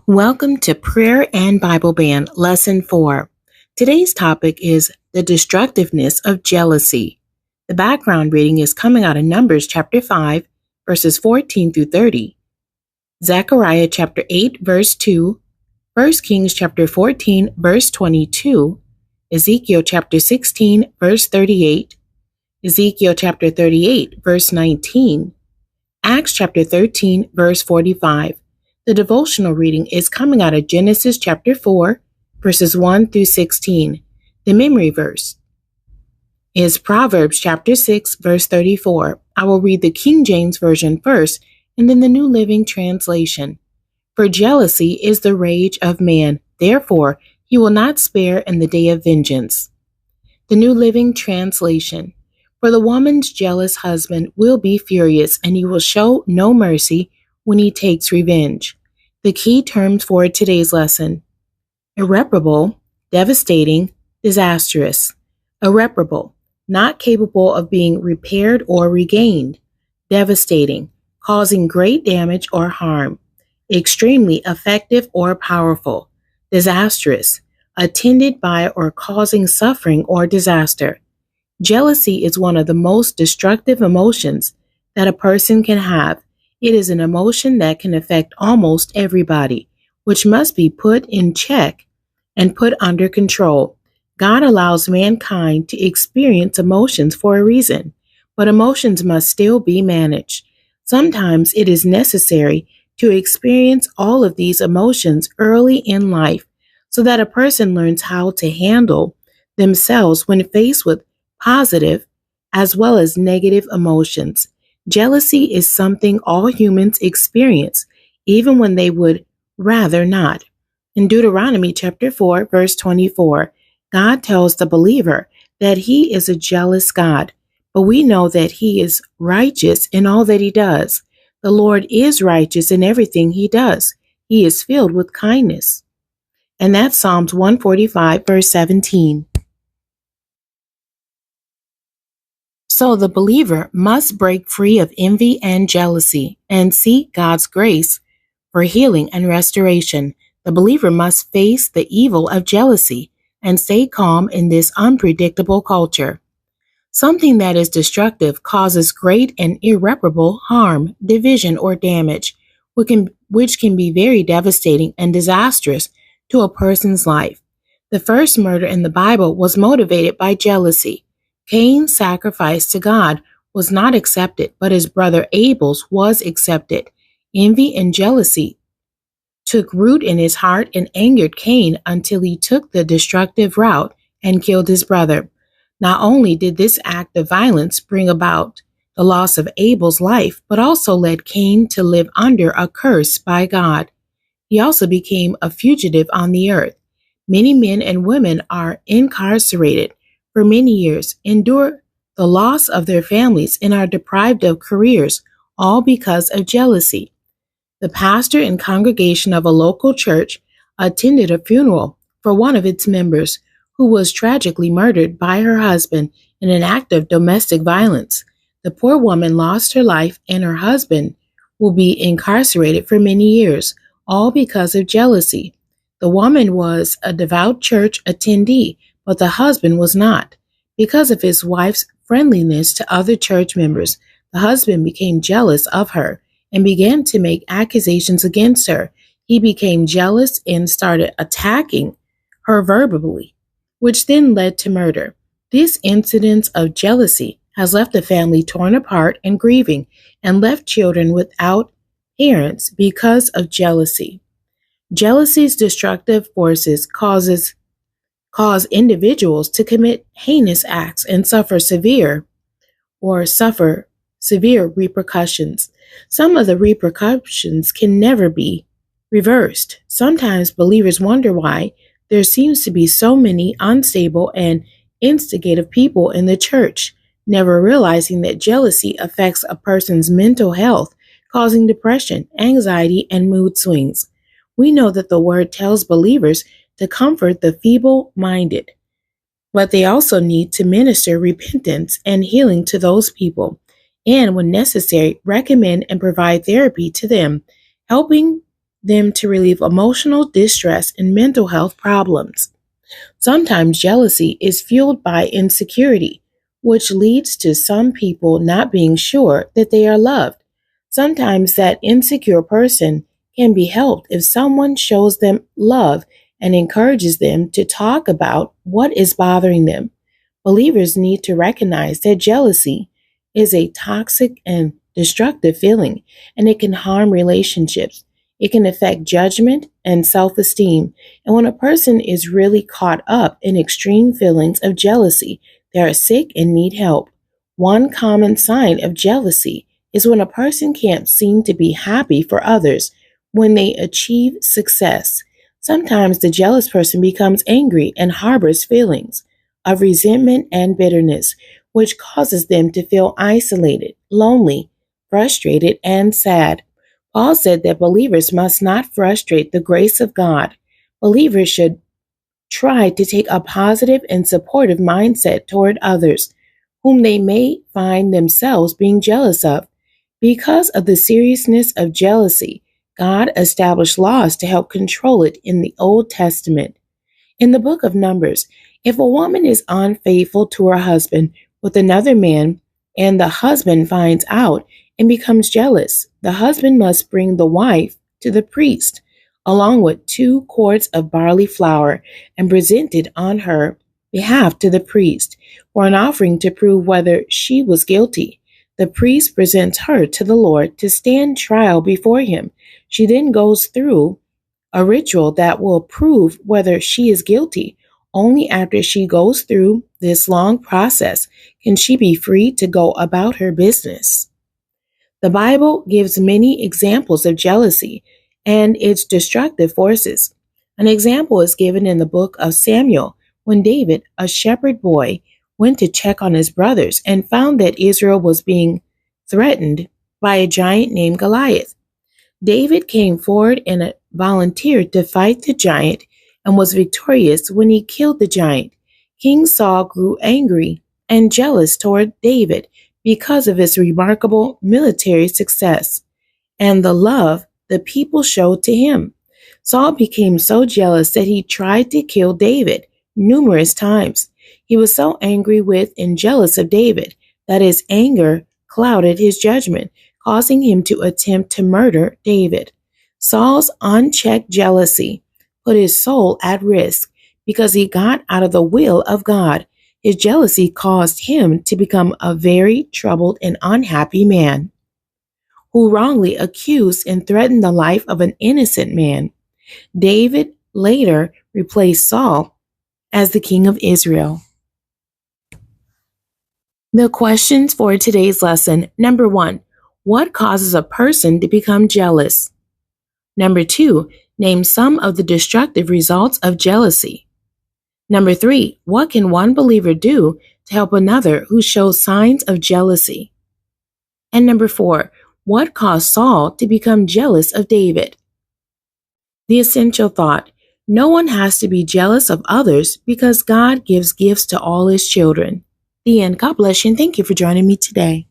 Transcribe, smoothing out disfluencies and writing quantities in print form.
Welcome to Prayer and Bible Band, Lesson 4. Today's topic is the destructiveness of jealousy. The background reading is coming out of Numbers chapter 5, verses 14 through 30, Zechariah chapter 8, verse 2, 1 Kings chapter 14, verse 22, Ezekiel chapter 16, verse 38, Ezekiel chapter 38, verse 19, Acts chapter 13, verse 45. The devotional reading is coming out of Genesis chapter 4, verses 1 through 16. The memory verse is Proverbs chapter 6, verse 34. I will read the King James Version first and then the New Living Translation. For jealousy is the rage of man, therefore he will not spare in the day of vengeance. The New Living Translation. For the woman's jealous husband will be furious, and he will show no mercy when he takes revenge. The key terms for today's lesson: irreparable, devastating, disastrous. Irreparable, not capable of being repaired or regained. Devastating, causing great damage or harm. Extremely effective or powerful. Disastrous, attended by or causing suffering or disaster. Jealousy is one of the most destructive emotions that a person can have. It is an emotion that can affect almost everybody, which must be put in check and put under control. God allows mankind to experience emotions for a reason, but emotions must still be managed. Sometimes it is necessary to experience all of these emotions early in life so that a person learns how to handle themselves when faced with positive as well as negative emotions. Jealousy is something all humans experience, even when they would rather not. In Deuteronomy chapter 4, verse 24, God tells the believer that he is a jealous God, but we know that he is righteous in all that he does. The Lord is righteous in everything he does. He is filled with kindness. And that's Psalms 145, verse 17. So the believer must break free of envy and jealousy and seek God's grace for healing and restoration. The believer must face the evil of jealousy and stay calm in this unpredictable culture. Something that is destructive causes great and irreparable harm, division, or damage, which can be very devastating and disastrous to a person's life. The first murder in the Bible was motivated by jealousy. Cain's sacrifice to God was not accepted, but his brother Abel's was accepted. Envy and jealousy took root in his heart and angered Cain until he took the destructive route and killed his brother. Not only did this act of violence bring about the loss of Abel's life, but also led Cain to live under a curse by God. He also became a fugitive on the earth. Many men and women are incarcerated for many years, endure the loss of their families, and are deprived of careers, all because of jealousy. The pastor and congregation of a local church attended a funeral for one of its members who was tragically murdered by her husband in an act of domestic violence. The poor woman lost her life, and her husband will be incarcerated for many years, all because of jealousy. The woman was a devout church attendee, but the husband was not. Because of his wife's friendliness to other church members, the husband became jealous of her and began to make accusations against her. He became jealous and started attacking her verbally, which then led to murder. This incident of jealousy has left the family torn apart and grieving, and left children without parents because of jealousy. Jealousy's destructive forces cause individuals to commit heinous acts and suffer severe repercussions. Some of the repercussions can never be reversed. Sometimes believers wonder why there seems to be so many unstable and instigative people in the church, never realizing that jealousy affects a person's mental health, causing depression, anxiety, and mood swings. We know that the word tells believers to comfort the feeble-minded, but they also need to minister repentance and healing to those people, and when necessary, recommend and provide therapy to them, helping them to relieve emotional distress and mental health problems. Sometimes jealousy is fueled by insecurity, which leads to some people not being sure that they are loved. Sometimes that insecure person can be helped if someone shows them love and encourages them to talk about what is bothering them. Believers need to recognize that jealousy is a toxic and destructive feeling, and it can harm relationships. It can affect judgment and self esteem. And when a person is really caught up in extreme feelings of jealousy, they are sick and need help. One common sign of jealousy is when a person can't seem to be happy for others when they achieve success. Sometimes the jealous person becomes angry and harbors feelings of resentment and bitterness, which causes them to feel isolated, lonely, frustrated, and sad. Paul said that believers must not frustrate the grace of God. Believers should try to take a positive and supportive mindset toward others whom they may find themselves being jealous of. Because of the seriousness of jealousy, God established laws to help control it in the Old Testament. In the book of Numbers, if a woman is unfaithful to her husband with another man, and the husband finds out and becomes jealous, the husband must bring the wife to the priest, along with 2 quarts of barley flour, and present it on her behalf to the priest for an offering to prove whether she was guilty. The priest presents her to the Lord to stand trial before him. She then goes through a ritual that will prove whether she is guilty. Only after she goes through this long process can she be free to go about her business. The Bible gives many examples of jealousy and its destructive forces. An example is given in the book of Samuel when David, a shepherd boy, went to check on his brothers and found that Israel was being threatened by a giant named Goliath. David came forward and volunteered to fight the giant and was victorious when he killed the giant. King Saul grew angry and jealous toward David because of his remarkable military success and the love the people showed to him. Saul became so jealous that he tried to kill David numerous times. He was so angry with and jealous of David that his anger clouded his judgment, causing him to attempt to murder David. Saul's unchecked jealousy put his soul at risk because he got out of the will of God. His jealousy caused him to become a very troubled and unhappy man who wrongly accused and threatened the life of an innocent man. David later replaced Saul as the king of Israel. The questions for today's lesson. Number 1, what causes a person to become jealous? Number 2, name some of the destructive results of jealousy. Number 3, what can one believer do to help another who shows signs of jealousy? And number 4, what caused Saul to become jealous of David? The essential thought: no one has to be jealous of others because God gives gifts to all his children. The end. God bless you and thank you for joining me today.